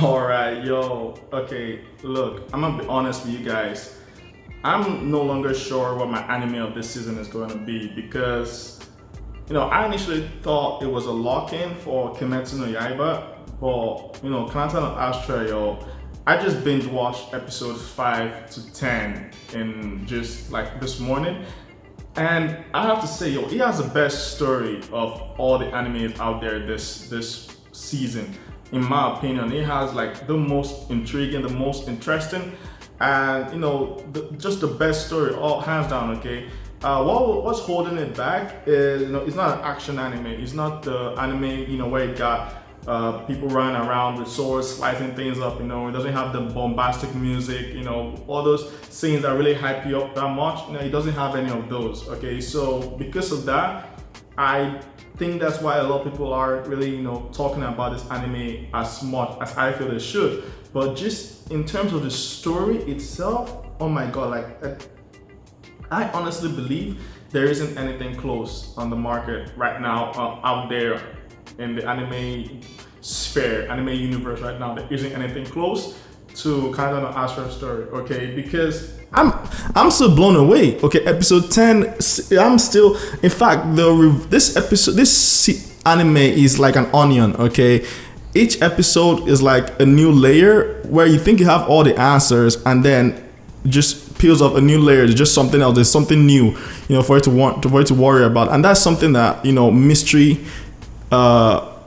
All right, yo. Okay, look, I'm gonna be honest with you guys. I'm no longer sure what my anime of this season is going to be because, I initially thought it was a lock-in for Kimetsu no Yaiba, but Kanata no Astra, yo. I just binge watched episodes 5 to 10 in just like this morning, and I have to say, yo, he has the best story of all the animes out there this season. In my opinion, it has like the most intriguing, the most interesting, and just the best story, all hands down. Okay, what's holding it back is it's not an action anime. It's not the anime where it got people running around with swords, slicing things up. It doesn't have the bombastic music. All those scenes that really hype you up that much. It doesn't have any of those. Okay, so because of that, I think that's why a lot of people aren't really, talking about this anime as much as I feel they should. But just in terms of the story itself, oh my god, I honestly believe there isn't anything close on the market right now out there in the anime sphere, anime universe right now. There isn't anything close to kind of an Astra story, okay? Because I'm still blown away. Okay, episode 10. I'm still. In fact, this anime is like an onion. Okay, each episode is like a new layer where you think you have all the answers, and then just peels off a new layer. There's just something else. There's something new, for it to worry about, and that's something that mystery.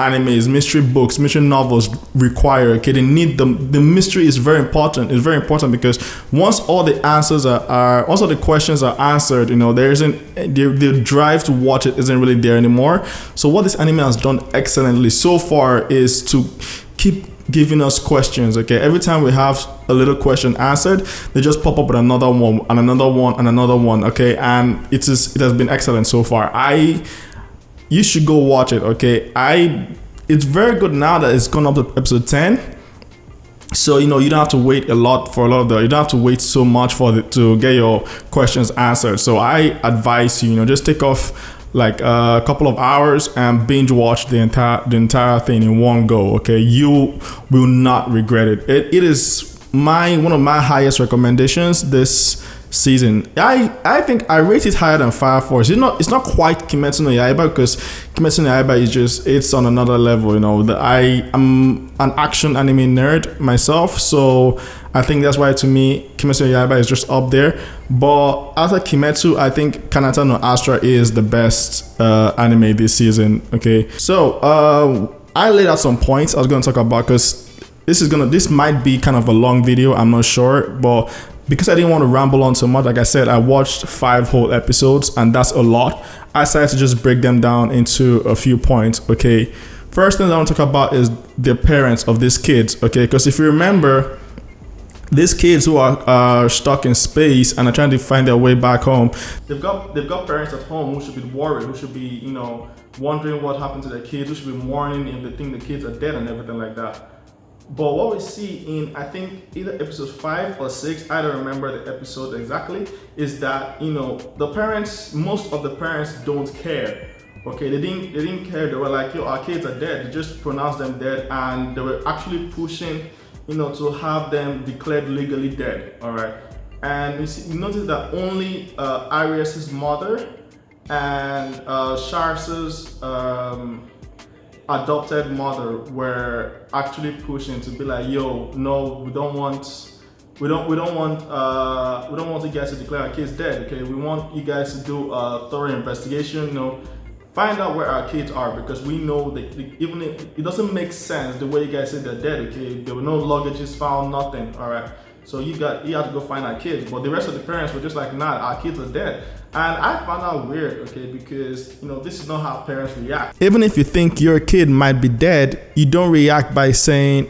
Animes, mystery books, mystery novels require. Okay, they need the mystery is very important. It's very important because once all the answers once all the questions are answered, there isn't the drive to watch it isn't really there anymore. So what this anime has done excellently so far is to keep giving us questions. Okay, every time we have a little question answered, they just pop up with another one and another one and another one. Okay, and it has been excellent so far. You should go watch it, okay? It's very good now that it's gone up to episode 10. So, you don't have to wait a lot for a lot of you don't have to wait so much to get your questions answered. So I advise you, just take off like a couple of hours and binge watch the entire thing in one go, okay? You will not regret it. It is one of my highest recommendations this season. I think I rate it higher than Fire Force. It's not quite Kimetsu no Yaiba because Kimetsu no Yaiba is it's on another level. I am an action anime nerd myself, so I think that's why to me Kimetsu no Yaiba is just up there. But after Kimetsu, I think Kanata no Astra is the best anime this season. Okay, so I laid out some points I was going to talk about because this might be kind of a long video. I'm not sure, but because I didn't want to ramble on so much, like I said, I watched 5 whole episodes, and that's a lot. I decided to just break them down into a few points, okay? First thing I want to talk about is the parents of these kids, okay? Because if you remember, these kids who are stuck in space and are trying to find their way back home, they've got parents at home who should be worried, who should be, wondering what happened to their kids, who should be mourning if they think the kids are dead and everything like that. But what we see in, I think, either episode 5 or 6, I don't remember the episode exactly, is that, most of the parents don't care. Okay, they didn't care. They were like, yo, our kids are dead. They just pronounced them dead, and they were actually pushing, to have them declared legally dead. All right. And you notice that only Arias's mother and Sharsa's adopted mother were actually pushing to be like, yo, no, we don't want you guys to declare our kids dead. Okay, we want you guys to do a thorough investigation. Find out where our kids are, because we know that even if it doesn't make sense the way you guys say they're dead. Okay, there were no luggages found, nothing. All right. So you have to go find our kids. But the rest of the parents were just like, nah, our kids are dead. And I found that weird, okay, because, this is not how parents react. Even if you think your kid might be dead, you don't react by saying,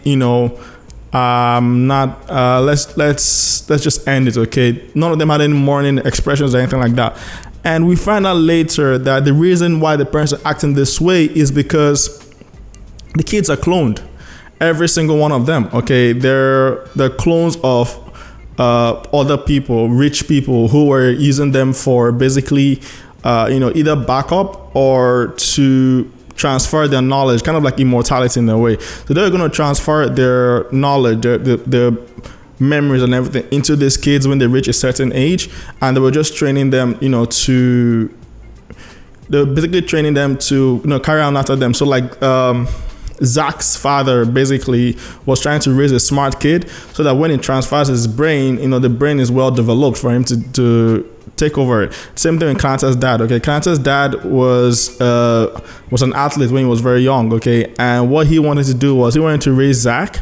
let's just end it, okay? None of them had any mourning expressions or anything like that. And we find out later that the reason why the parents are acting this way is because the kids are cloned. Every single one of them, okay? They're clones of other people, rich people who were using them for basically, either backup or transfer their knowledge, kind of like immortality in a way. So they're going to transfer their knowledge, their memories and everything into these kids when they reach a certain age, and they were just training them, they're basically training them to, carry on after them. So like Zach's father basically was trying to raise a smart kid so that when he transfers his brain, the brain is well developed for him to take over it. Same thing with Kanata's dad. Okay, Kanata's dad was an athlete when he was very young. Okay, and what he wanted to do was he wanted to raise Zach.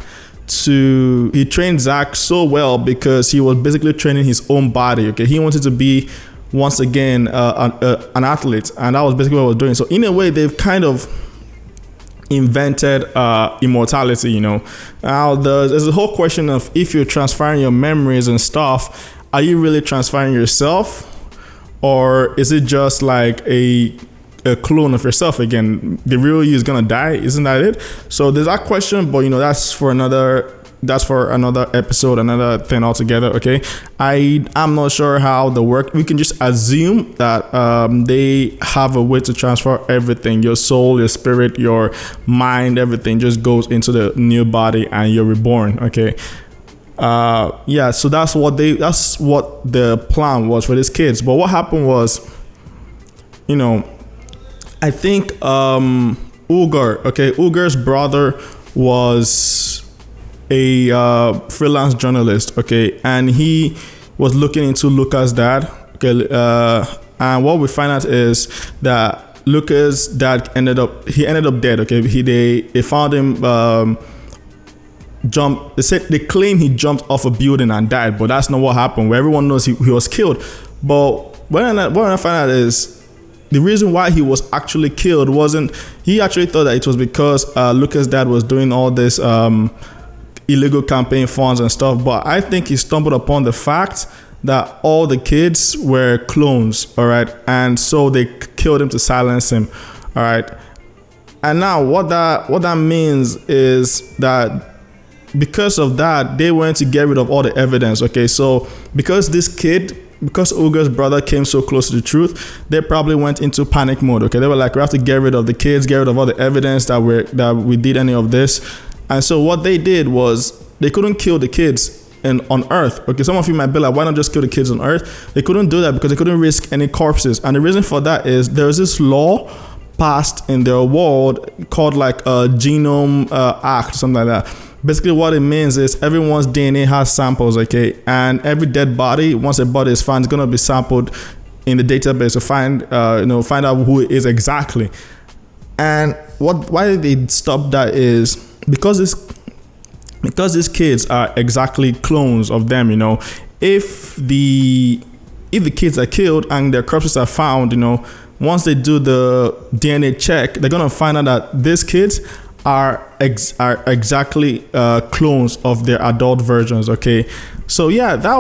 He trained Zach so well because he was basically training his own body. Okay, he wanted to be once again an athlete, and that was basically what he was doing. So in a way, they've kind of invented immortality. Now there's a whole question of if you're transferring your memories and stuff, are you really transferring yourself, or is it just like a clone of yourself again? The real you is gonna die, isn't that it? So there's that question, but that's for another episode, another thing altogether. Okay, I'm not sure how they work. We can just assume that they have a way to transfer everything, your soul, your spirit, your mind, everything just goes into the new body and you're reborn. Okay, so that's what the plan was for these kids. But what happened was, I think Ugar's brother was a freelance journalist, okay, and he was looking into Luca's dad, okay, and what we find out is that Luca's dad ended up dead, okay. They found him they claim he jumped off a building and died, but that's not what happened. Where everyone knows he was killed. But what I find out is the reason why he was actually killed wasn't, he actually thought that it was because Luca's dad was doing all this illegal campaign funds and stuff, but I think he stumbled upon the fact that all the kids were clones, all right, and so they killed him to silence him, all right. And now what that means is that because of that, they went to get rid of all the evidence, okay. So because Ugar's brother came so close to the truth, they probably went into panic mode, okay. They were like, we have to get rid of the kids, get rid of all the evidence that we did any of this. And so what they did was they couldn't kill the kids on Earth. Okay, some of you might be like, why not just kill the kids on Earth? They couldn't do that because they couldn't risk any corpses. And the reason for that is there's this law passed in their world called like a genome act, something like that. Basically what it means is everyone's DNA has samples, okay? And every dead body, once a body is found, it's going to be sampled in the database to find out who it is exactly. And why they stopped that is because these kids are exactly clones of them, if the kids are killed and their corpses are found, once they do the DNA check, they're gonna find out that these kids are exactly clones of their adult versions. Okay, so yeah, that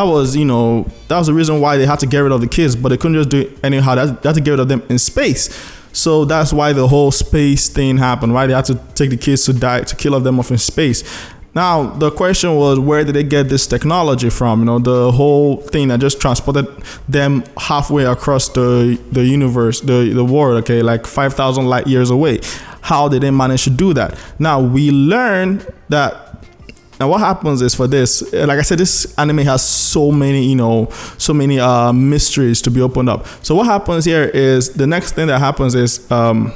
was the reason why they had to get rid of the kids, but they couldn't just do it anyhow. They had to get rid of them in space. So that's why the whole space thing happened, right? They had to take the kids to kill them off in space. Now, the question was, where did they get this technology from? The whole thing that just transported them halfway across the universe, the world, okay, like 5,000 light years away. How did they manage to do that? Now, we learned that. Now, what happens is for this, like I said, this anime has so many mysteries to be opened up. So what happens here is the next thing that happens is on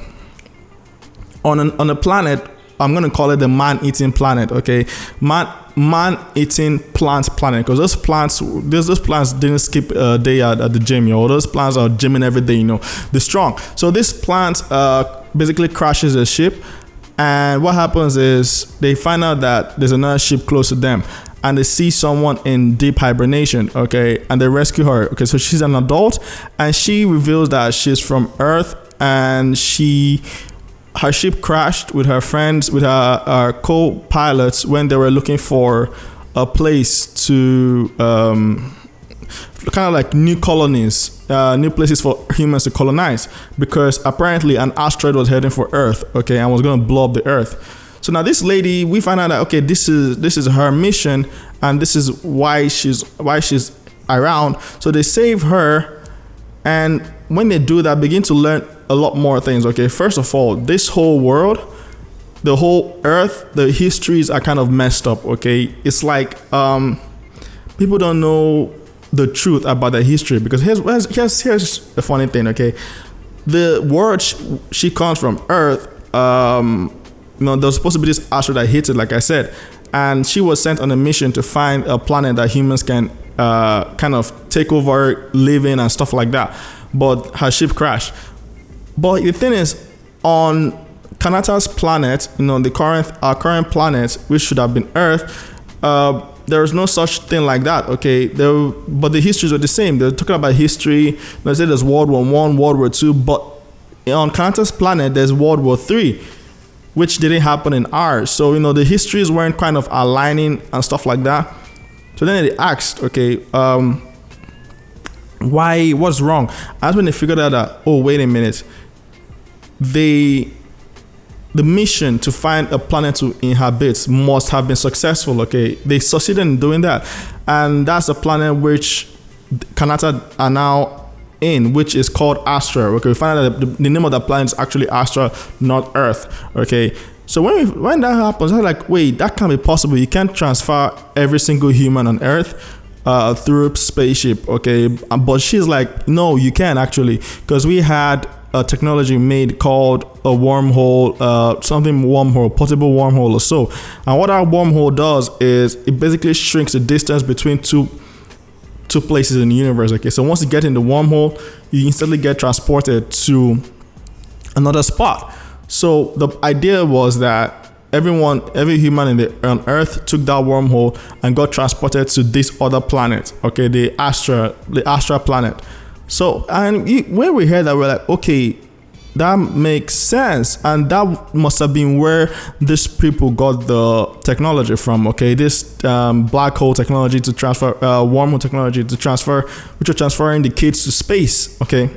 a planet, I'm going to call it the ManEating Planet, okay? Man-eating plant planet, because those plants didn't skip a day at the gym, those plants are gymming every day, they're strong. So this plant basically crashes a ship. And what happens is they find out that there's another ship close to them and they see someone in deep hibernation, okay, and they rescue her. Okay, so she's an adult and she reveals that she's from Earth and her ship crashed with her friends, with her co-pilots when they were looking for a place to kind of like new colonies, new places for humans to colonize, because apparently an asteroid was heading for Earth, okay, and was going to blow up the Earth. So now this lady, we find out that, okay, this is her mission and this is why she's around. So they save her, and when they do that, begin to learn a lot more things. Okay, first of all, this whole world, the whole earth, the histories are kind of messed up. Okay, it's like people don't know the truth about the history, because here's the funny thing. Okay, the world she comes from, Earth. There's supposed to be this Astra that hit it, like I said, and she was sent on a mission to find a planet that humans can kind of take over, live in, and stuff like that. But her ship crashed. But the thing is, on Kanata's planet, our current planet, which should have been Earth, there is no such thing like that. Okay, but the histories are the same. They're talking about history. Let's say there's World War I, World War II, but on Kanata's planet there's World War III, which didn't happen in ours. So the histories weren't kind of aligning and stuff like that. So then they asked, okay, why? What's wrong? That's when they figured out that, oh, wait a minute, the mission to find a planet to inhabit must have been successful. Okay, they succeeded in doing that, and that's a planet which Kanata are now in, which is called Astra. Okay, we find out that the name of the planet is actually Astra, not Earth. Okay, so when that happens, I'm like, wait, that can't be possible. You can't transfer every single human on Earth through spaceship. Okay, but she's like, no, you can actually, because we had a technology made called a wormhole, portable wormhole or so. And what our wormhole does is it basically shrinks the distance between two places in the universe. Okay, so once you get in the wormhole, you instantly get transported to another spot. So the idea was that every human on Earth took that wormhole and got transported to this other planet. Okay, the Astra planet. So, and when we heard that, we're like, okay, that makes sense, and that must have been where these people got the technology from. Okay, this black hole technology to transfer, wormhole technology to transfer, which are transferring the kids to space. Okay,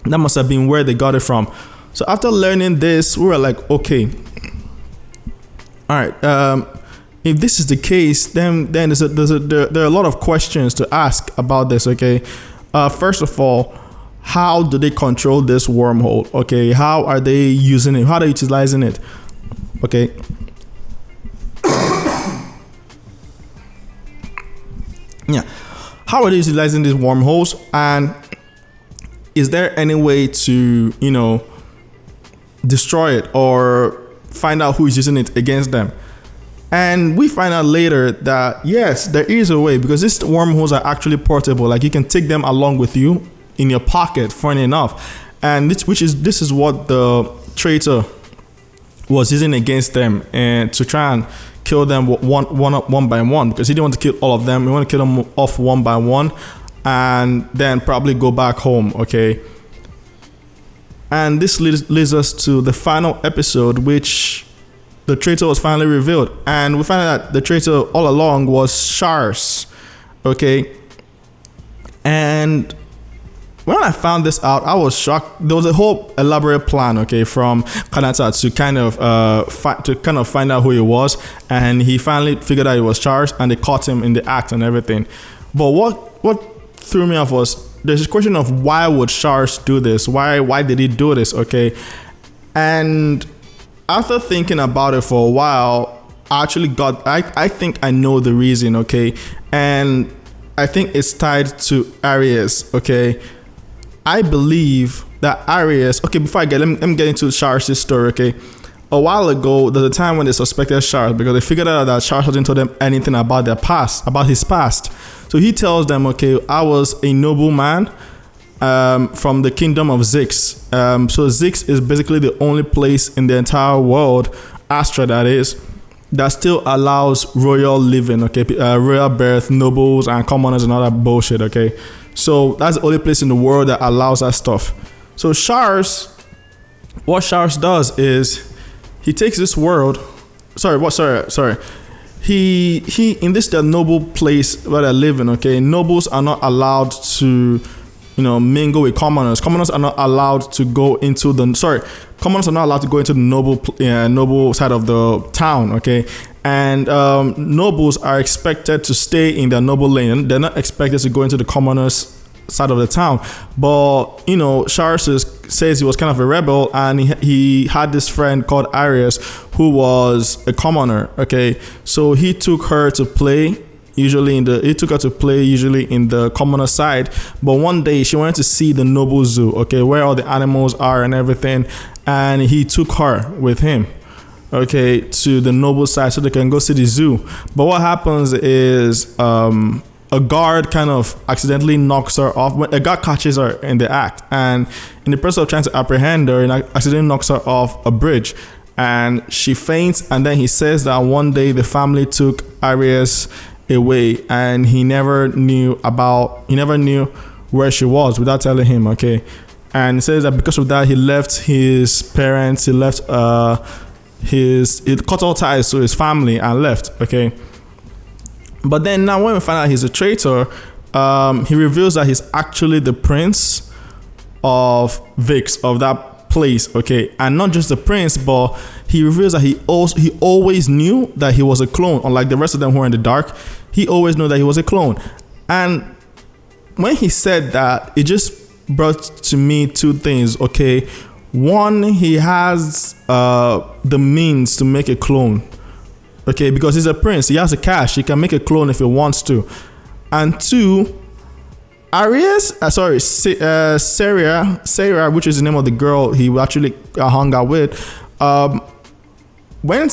that must have been where they got it from. So after learning this, we were like, okay, all right. If this is the case, then there are a lot of questions to ask about this. Okay. First of all, how do they control this wormhole? Okay, how are they using it? How are they utilizing it? Okay. Yeah. How are they utilizing these wormholes? And is there any way to, destroy it or find out who is using it against them? And we find out later that yes, there is a way, because these wormholes are actually portable. Like, you can take them along with you in your pocket, funny enough. And this is what the Traitor was using against them, and to try and kill them one by one, because he didn't want to kill all of them. He wanted to kill them off one by one and then probably go back home. Okay. And this leads us to the final episode, which the Traitor was finally revealed, and we find out that the Traitor all along was Shars. Okay, and when I found this out, I was shocked. There was a whole elaborate plan, okay, from Kanata to kind of find out who he was, and he finally figured out it was Shars, and they caught him in the act and everything. But what threw me off was there's this question of why would Shars do this? Why did he do this? Okay, and after thinking about it for a while, I think I know the reason, okay? And I think it's tied to Aries, okay? I believe that Aries, okay, before I let me get into Shars' story, okay? A while ago, there's a time when they suspected Shars because they figured out that Shars hadn't told them anything about his past. So he tells them, okay, I was a noble man from the kingdom of Zyx. So Zyx is basically the only place in the entire world, Astra that is, that still allows royal living, okay, royal birth, nobles and commoners and all that bullshit, okay. So that's the only place in the world that allows that stuff. So what Shars does is he takes this world. He in this noble place where they're living, okay. Nobles are not allowed to mingle with commoners. Commoners are not allowed to go into the noble side of the town, okay? And nobles are expected to stay in their noble lane. They're not expected to go into the commoners side of the town. But Shar says he was kind of a rebel, and he had this friend called Arius who was a commoner. Okay, so he took her to play. Usually in the commoner side, but one day she wanted to see the noble zoo, okay, where all the animals are and everything, and he took her with him, okay, to the noble side so they can go see the zoo. But what happens is a guard kind of accidentally knocks her off. A guard catches her in the act, and in the process of trying to apprehend her, accidentally knocks her off a bridge, and she faints. And then he says that one day the family took Arius away, and he never knew where she was without telling him, okay. And he says that because of that, he left his parents, he cut all ties to his family and left, okay. But then now when we find out he's a traitor, he reveals that he's actually the prince of Vix, of that place, okay. And not just the prince, but he reveals that he always knew that he was a clone, unlike the rest of them who are in the dark. He always knew that he was a clone. And when he said that, it just brought to me two things, okay. One, he has the means to make a clone, okay, because he's a prince. He has the cash. He can make a clone if he wants to. And two, Sarah, which is the name of the girl he actually hung out with, when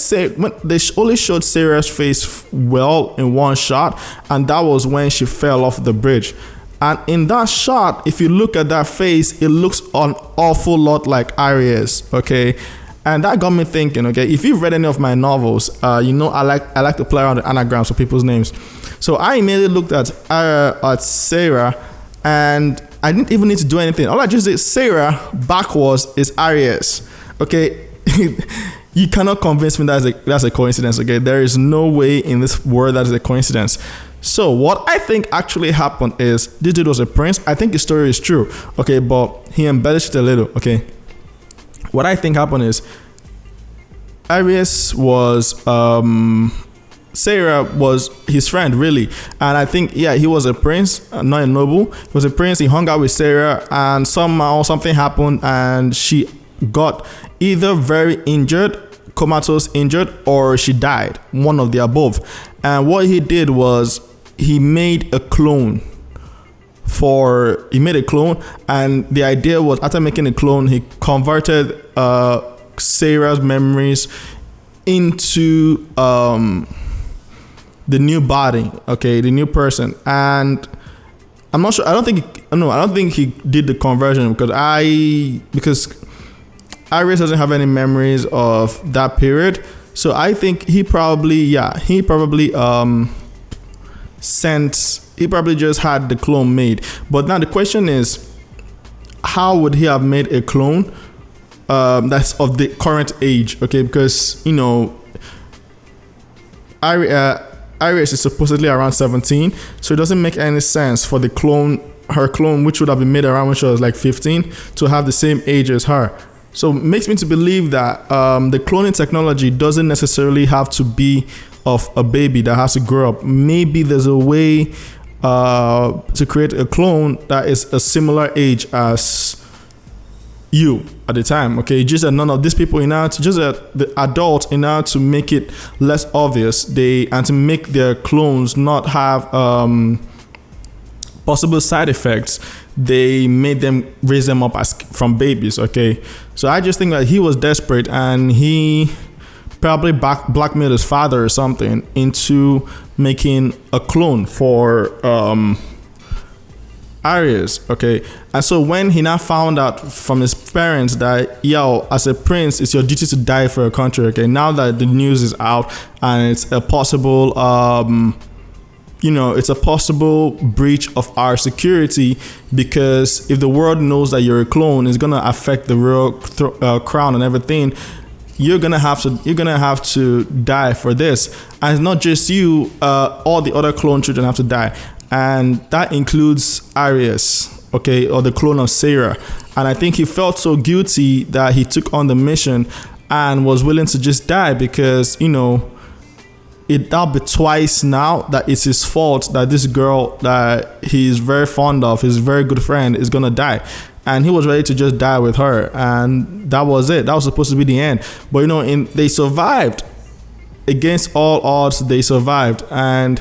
they only showed Sarah's face well in one shot, and that was when she fell off the bridge. And in that shot, if you look at that face, it looks an awful lot like Arius, okay? And that got me thinking, okay, if you've read any of my novels, I like to play around with anagrams for people's names. So I immediately looked at Sarah, and I didn't even need to do anything. All I just did, Sarah backwards is Arius, okay? You cannot convince me that's a coincidence, okay? There is no way in this world that is a coincidence. So what I think actually happened is this dude was a prince. I think his story is true, okay, but he embellished it a little, okay? What I think happened is Arius was Sarah was his friend, really. And I think, he was a prince, not a noble. He was a prince. He hung out with Sarah, and somehow something happened, and she got either very injured, comatose injured, or she died, one of the above. And what he did was he made a clone, and the idea was, after making a clone, he converted Sarah's memories into the new body, okay, the new person. And I'm not sure, I don't think he did the conversion because Arius doesn't have any memories of that period. So I think he probably just had the clone made. But now the question is, how would he have made a clone that's of the current age? Okay, because Arius is supposedly around 17, so it doesn't make any sense for her clone, which would have been made around when she was like 15, to have the same age as her. So it makes me to believe that the cloning technology doesn't necessarily have to be of a baby that has to grow up. Maybe there's a way to create a clone that is a similar age as you at the time, okay? Just that none of these people the adults to make it less obvious, and to make their clones not have possible side effects, they made them raise them up from babies, okay? So I just think that he was desperate, and he probably blackmailed his father or something into making a clone for Arius, okay? And so when he now found out from his parents that, as a prince, it's your duty to die for your country, okay? Now that the news is out, and it's a possible it's a possible breach of our security, because if the world knows that you're a clone, it's gonna affect the royal crown and everything. You're gonna have to die for this, and it's not just you. All the other clone children have to die, and that includes Arius, okay, or the clone of Sarah. And I think he felt so guilty that he took on the mission and was willing to just die, because that'll be twice now that it's his fault that this girl that he's very fond of, his very good friend, is gonna die. And he was ready to just die with her, and that was it. That was supposed to be the end. But you know, they survived. Against all odds, they survived, and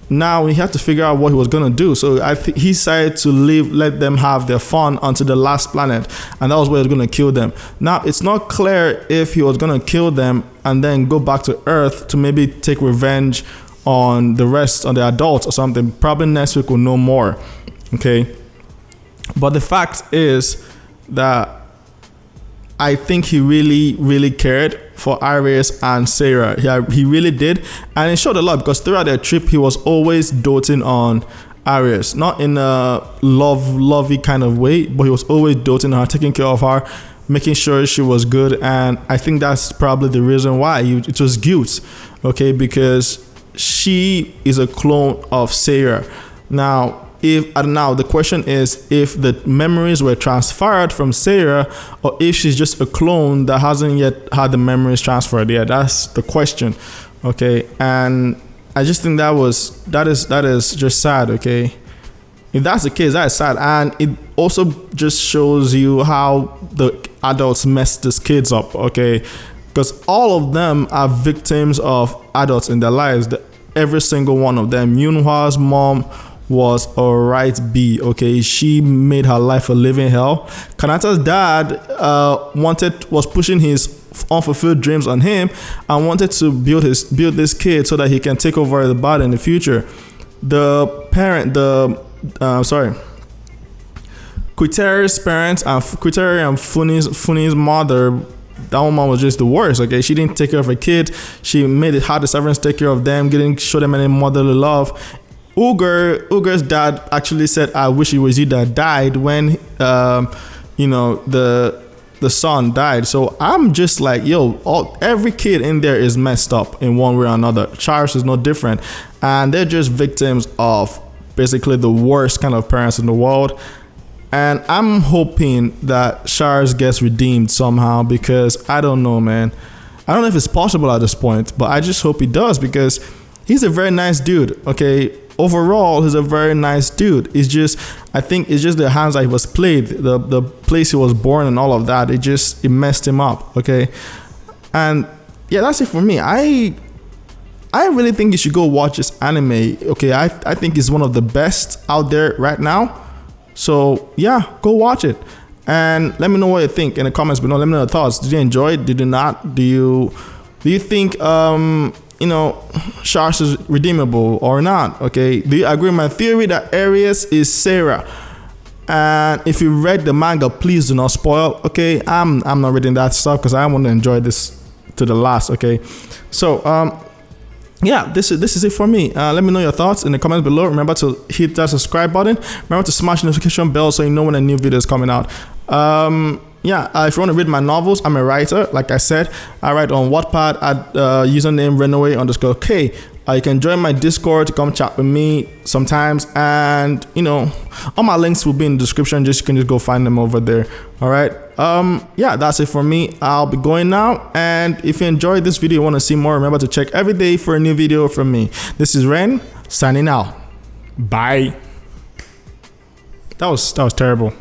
now he had to figure out what he was gonna do. So he decided to let them have their fun until the last planet, and that was where he was gonna kill them. Now it's not clear if he was gonna kill them and then go back to Earth to maybe take revenge on the adults or something. Probably next week we'll know more. Okay, but the fact is that I think he really, really cared for Iris and Sarah. He really did. And it showed a lot because throughout their trip, he was always doting on Iris. Not in a lovey kind of way, but he was always doting on her, taking care of her, making sure she was good. And I think that's probably the reason why. It was guilt, okay? Because she is a clone of Sarah. Now the question is if the memories were transferred from Sarah, or if she's just a clone that hasn't yet had the memories transferred. Yeah, that's the question. Okay, and I just think that is just sad. Okay, if that's the case, that is sad, and it also just shows you how the adults mess these kids up. Okay, because all of them are victims of adults in their lives. Every single one of them. Yunhwa's mom was a right B, okay? She made her life a living hell. Kanata's dad was pushing his unfulfilled dreams on him and wanted to build this kid so that he can take over the body in the future. Quiter's parents and Quiter and Funi's mother, that woman was just the worst, okay? She didn't take care of her kid. She made it hard the servants take care of them, didn't show them any motherly love. Uger's dad actually said, I wish it was you that died when, the son died. So I'm just like, every kid in there is messed up in one way or another. Charles is no different. And they're just victims of basically the worst kind of parents in the world. And I'm hoping that Charles gets redeemed somehow, because I don't know, man. I don't know if it's possible at this point, but I just hope he does, because he's a very nice dude, okay? Overall, he's a very nice dude. I think it's just the hands that he was played, the place he was born and all of that. It messed him up, okay? And yeah, that's it for me. I really think you should go watch this anime, okay? I think it's one of the best out there right now. So yeah, go watch it. And let me know what you think in the comments below. Let me know your thoughts. Did you enjoy it? Did you not? Do you think Charles is redeemable or not? Okay, do you agree with my theory that Aries is Sarah? And if you read the manga, please do not spoil. Okay, I'm not reading that stuff because I want to enjoy this to the last. Okay, so yeah, this is it for me. Let me know your thoughts in the comments below. Remember to hit that subscribe button. Remember to smash the notification bell so you know when a new video is coming out. If you want to read my novels, I'm a writer. Like I said, I write on Wattpad at username Renaway_K. You can join my Discord to come chat with me sometimes, and all my links will be in the description. You can just go find them over there. All right. That's it for me. I'll be going now, and if you enjoyed this video, want to see more, remember to check every day for a new video from me. This is Ren signing out. Bye. That was terrible.